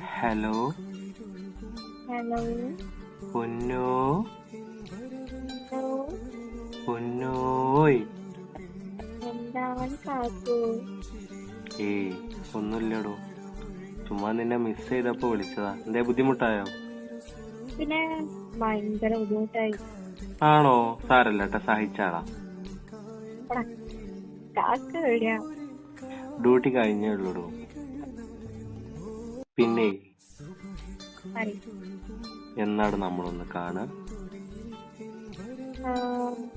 Hello hello പൊന്നോ hello പൊന്നോയ്. എന്താണ് കാക്കു? ഏയ് ഒന്നുമില്ലടോ, ചുമ്മാ നിന്നെ മിസ് ചെയ്തപ്പോ വിളിച്ചതാ. എന്തേ ബുദ്ധിമുട്ടായോ? പിന്നെ ഭയങ്കര ബുദ്ധിമുട്ടായി. ആണോ? സാരല്ല സഹിച്ചാളാ. എടാ, കാക്ക എവിടെയാ? ഡ്യൂട്ടി കഴിഞ്ഞേ ഉള്ളൂടോ. പിന്നെ പറയ്. എന്നാണ് നമ്മളൊന്ന് കാണുക?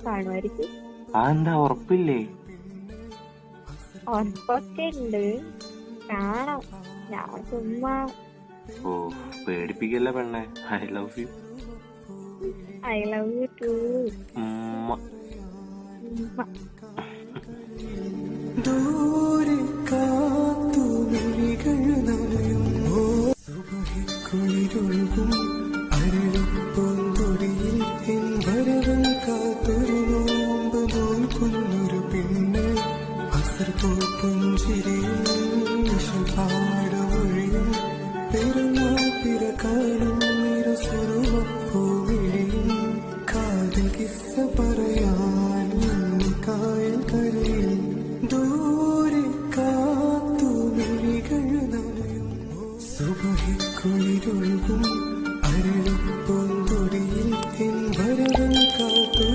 കാണുമായിരിക്കും. എന്താ ഉറപ്പില്ലേ? ഉറപ്പൊക്കെ ഉണ്ട്, കാണാം. ഞാൻ ചുമ്മാ. ഓ, പേടിപ്പിക്കല്ലേ പെണ്ണെ. I love you. I love you too. ദൂരെ കാത്തുമിഴികൾ നനയുമ്പോ കുളിരൊഴുകും അരളിപ്പൊന്തൊടിയിൽ എൻ വരവും കാത്തൊരു നോമ്പ് നോൽക്കുന്നൊരു പെണ്ണ്. അസർ പോൽ പുഞ്ചിരിയും പാടുമൊഴിയും പെരുന്നാൾ പിറക്കാനും നിരസുറുമപ്പൂവിളിയും കാതിൽ കിസ്സ പറയാൻ കായൽ കരയിൽ ദൂരെ കാത്തുമിഴികൾ നനയുമ്പോ സുബഹിക്കുളിരൊഴുകും അരളിപ്പൊന്തൊടിയിൽ എൻ വരവും കാത്തു